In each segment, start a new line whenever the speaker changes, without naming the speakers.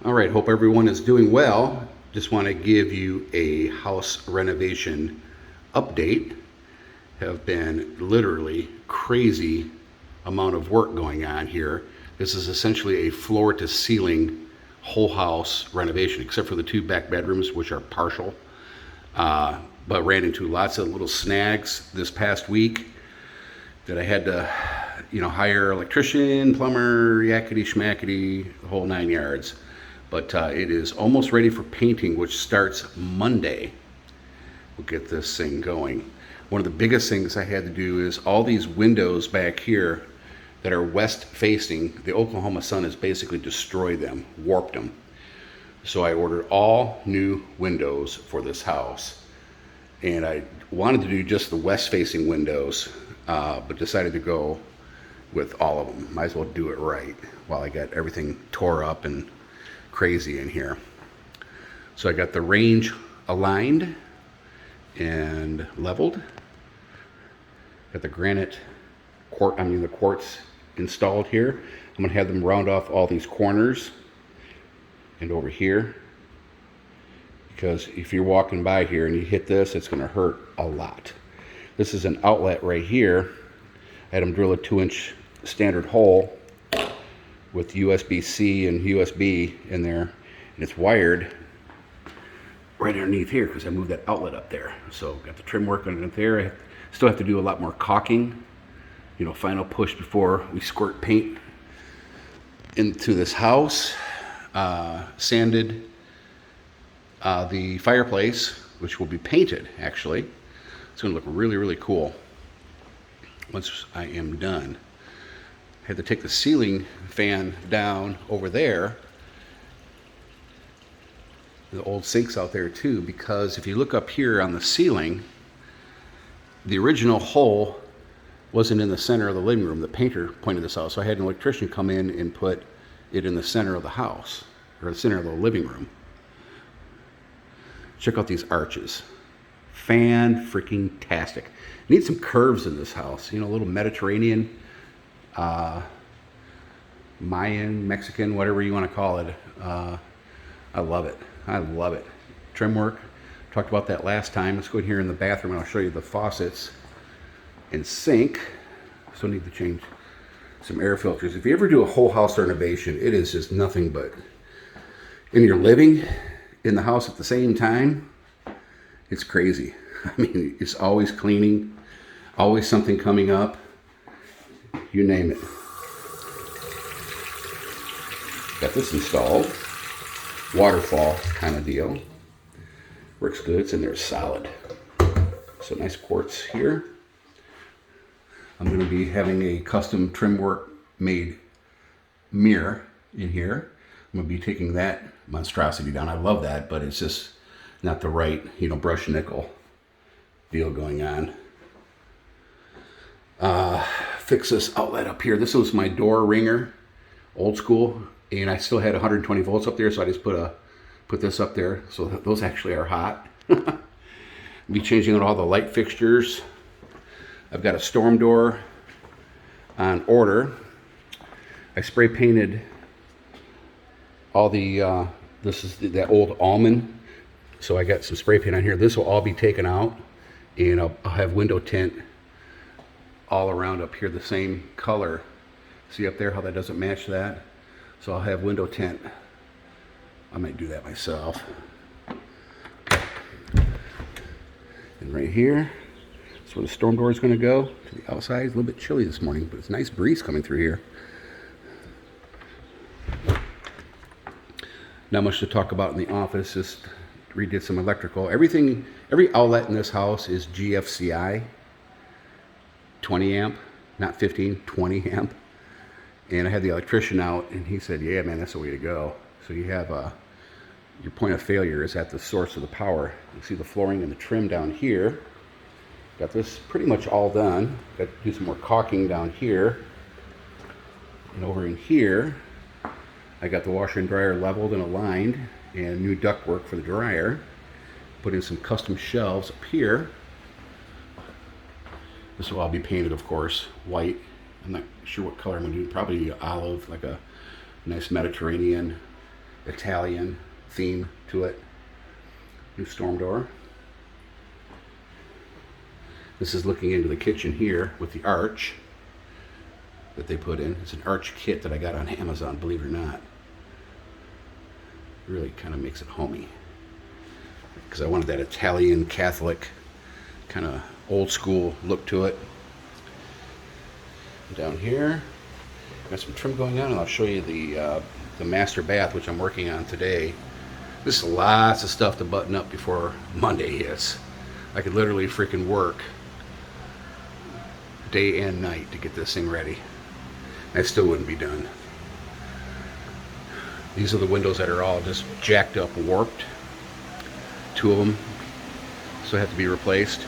All right, hope everyone is doing well. Just want to give you a house renovation update. Have been literally crazy amount of work going on here. This is essentially a floor to ceiling whole house renovation, except for the two back bedrooms, which are partial. But ran into lots of little snags this past week that I had to, hire electrician, plumber, yakety schmackety, the whole 9 yards. But it is almost ready for painting, which starts Monday. We'll get this thing going. One of the biggest things I had to do is all these windows back here that are west facing, the Oklahoma sun has basically destroyed them, warped them. So I ordered all new windows for this house. And I wanted to do just the west facing windows, but decided to go with all of them. Might as well do it right while I got everything tore up and crazy in here. So I got the range aligned and leveled. Got the the quartz installed here. I'm gonna have them round off all these corners and over here, because if you're walking by here and you hit this, it's gonna hurt a lot. This is an outlet right here. I had them drill a 2-inch standard hole with USB-C and USB in there, and it's wired right underneath here because I moved that outlet up there. So got the trim work underneath there. I still have to do a lot more caulking, final push before we squirt paint into this house. Sanded the fireplace, which will be painted actually. It's going to look really, really cool once I am done. I had to take the ceiling fan down over there. The old sink's out there too, because if you look up here on the ceiling, the original hole wasn't in the center of the living room. The painter pointed this out, so I had an electrician come in and put it in the center of the house, or the center of the living room. Check out these arches. Fan-freaking-tastic. Need some curves in this house, a little Mediterranean, Mayan, Mexican, whatever you want to call it. I love it. I love it. Trim work. Talked about that last time. Let's go in here in the bathroom and I'll show you the faucets and sink. So I need to change some air filters. If you ever do a whole house renovation, it is just nothing but in your living, in the house at the same time. It's crazy. I mean, it's always cleaning, always something coming up. You name it. Got this installed. Waterfall kind of deal. Works good. It's in there solid. So nice quartz here. I'm going to be having a custom trim work made mirror in here. I'm going to be taking that monstrosity down. I love that, but it's just not the right, brush nickel deal going on. Fix this outlet up here. This was my door ringer, old school, and I still had 120 volts up there, so I just put this up there. So those actually are hot. Be changing out all the light fixtures. I've got a storm door on order. I spray painted all the, this is that old almond. So I got some spray paint on here. This will all be taken out, and I'll have window tint all around up here the same color. See up there how that doesn't match that? So I'll have window tint. I might do that myself. And right here, that's where the storm door is going to go, to the outside. It's a little bit chilly this morning, but it's a nice breeze coming through here. Not much to talk about in the office, just redid some electrical. Every outlet in this house is GFCI, 20 amp, not 15, 20 amp. And I had the electrician out, and he said, yeah, man, that's the way to go. So you have your point of failure is at the source of the power. You see the flooring and the trim down here. Got this pretty much all done. Got to do some more caulking down here. And over in here, I got the washer and dryer leveled and aligned, and new ductwork for the dryer. Put in some custom shelves up here. This will all be painted, of course, white. I'm not sure what color I'm going to do. Probably olive, like a nice Mediterranean Italian theme to it. New storm door. This is looking into the kitchen here with the arch that they put in. It's an arch kit that I got on Amazon, believe it or not. Really kind of makes it homey, because I wanted that Italian Catholic kind of old school look to it. Down here, got some trim going on, and I'll show you the master bath, which I'm working on today. This is lots of stuff to button up before Monday hits. I could literally freaking work day and night to get this thing ready. I still wouldn't be done. These are the windows that are all just jacked up, warped. 2 of them so have to be replaced.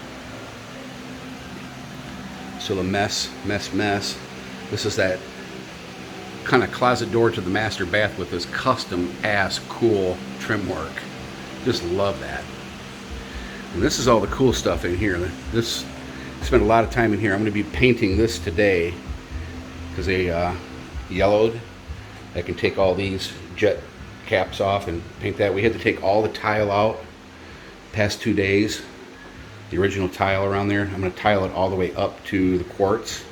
So the mess. This is that kind of closet door to the master bath with this custom ass cool trim work. Just love that. And this is all the cool stuff in here. This spent a lot of time in here. I'm going to be painting this today because they yellowed. I can take all these jet caps off and paint that. We had to take all the tile out past 2 days. The original tile around there. I'm going to tile it all the way up to the quartz.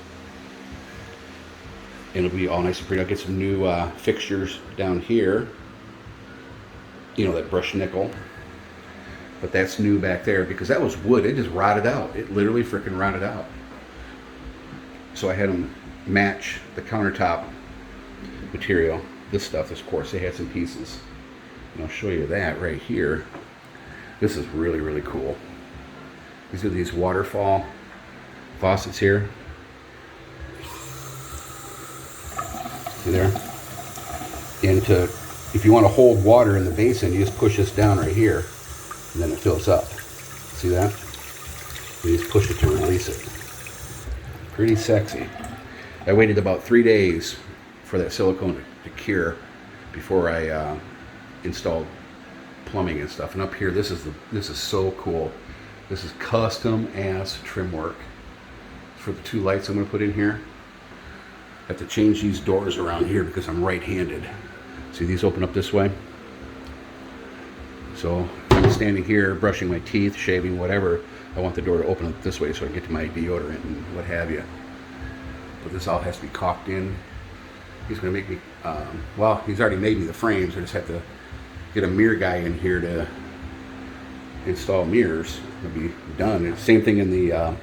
And it'll be all nice and pretty. I'll get some new fixtures down here. You know, that brushed nickel. But that's new back there because that was wood. It just rotted out. It literally freaking rotted out. So I had them match the countertop material. This stuff, of course, they had some pieces. And I'll show you that right here. This is really, really cool. These are these waterfall faucets here. See there? And if you want to hold water in the basin, you just push this down right here, and then it fills up. See that? You just push it to release it. Pretty sexy. I waited about 3 days for that silicone to cure before I installed plumbing and stuff. And up here, this is so cool. This is custom ass trim work for the 2 lights I'm going to put in here. I have to change these doors around here because I'm right-handed. See, these open up this way. So I'm standing here brushing my teeth, shaving, whatever. I want the door to open up this way so I can get to my deodorant and what have you. But this all has to be caulked in. He's going to make me, well, he's already made me the frames. I just have to get a mirror guy in here to install mirrors. It'll be done. And same thing in the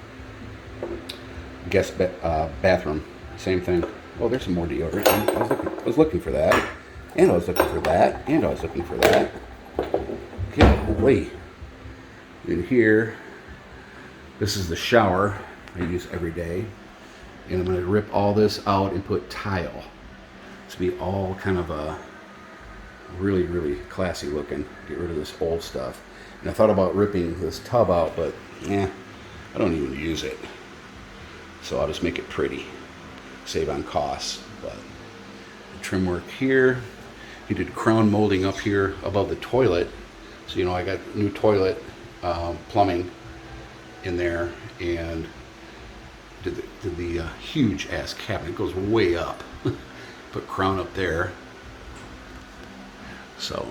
guest bathroom. Same thing. Oh, there's some more deodorant. I was looking for that. And I was looking for that. And I was looking for that. Golly. In here, this is the shower I use every day. And I'm going to rip all this out and put tile. To be all kind of a really, really classy looking. Get rid of this old stuff. And I thought about ripping this tub out, but I don't even use it. So I'll just make it pretty. Save on costs. But the trim work here. He did crown molding up here above the toilet. So, you know, I got new toilet plumbing in there, and did the huge ass cabinet. It goes way up. Put crown up there. So,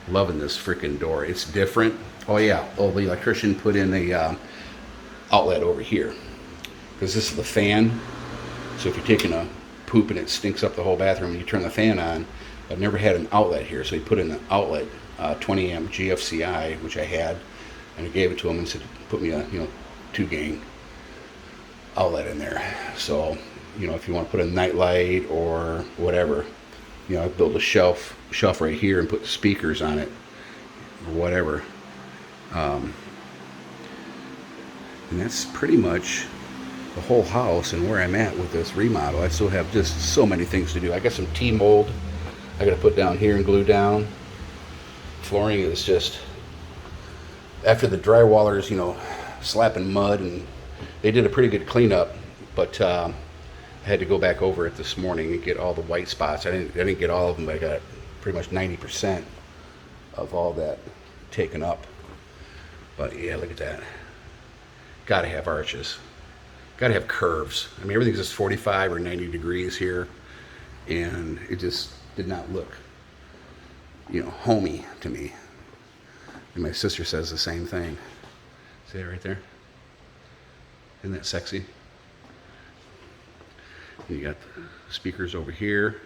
loving this freaking door. It's different. Oh yeah. Oh, the electrician put in a outlet over here because this is the fan. So if you're taking a poop and it stinks up the whole bathroom and you turn the fan on, I've never had an outlet here, so he put in an outlet, 20 amp GFCI, which I had, and I gave it to him and said, put me a 2 gang outlet in there. So, you know, if you want to put a night light or whatever, you know, I built a shelf right here and put speakers on it or whatever. And that's pretty much the whole house and where I'm at with this remodel. I still have just so many things to do. I got some T-mold I got to put down here and glue down. Flooring is just, after the drywallers, you know, slapping mud, and they did a pretty good cleanup, but I had to go back over it this morning and get all the white spots. I didn't get all of them, but I got pretty much 90% of all that taken up. But yeah, look at that. Gotta have arches. Gotta have curves. I mean, everything's just 45 or 90 degrees here, and it just did not look homey to me. And my sister says the same thing. See it right there? Isn't that sexy? You got the speakers over here.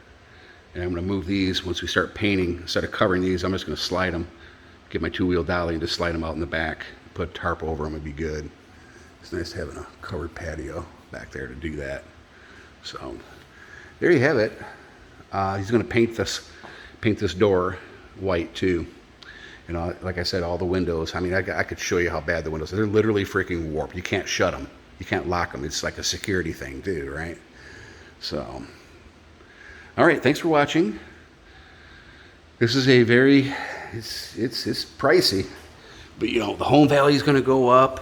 And I'm going to move these once we start painting. Instead of covering these, I'm just going to slide them. Get my two-wheel dolly and just slide them out in the back. Put a tarp over them would be good. It's nice having a covered patio back there to do that. So there you have it. He's going to paint this door white too. Like I said, all the windows. I mean, I could show you how bad the windows are. They're literally freaking warped. You can't shut them. You can't lock them. It's like a security thing too, right? So, all right. Thanks for watching. This is a very, it's pricey, but the home value is going to go up.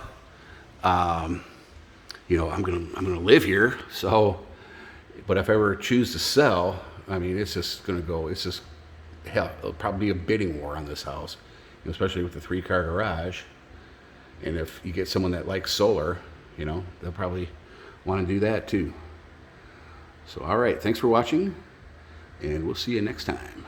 I'm gonna live here. So, but if I ever choose to sell, I mean, it's just going to go. It's just hell. It'll probably be a bidding war on this house, especially with the 3-car garage. And if you get someone that likes solar, they'll probably want to do that too. So, all right. Thanks for watching, and we'll see you next time.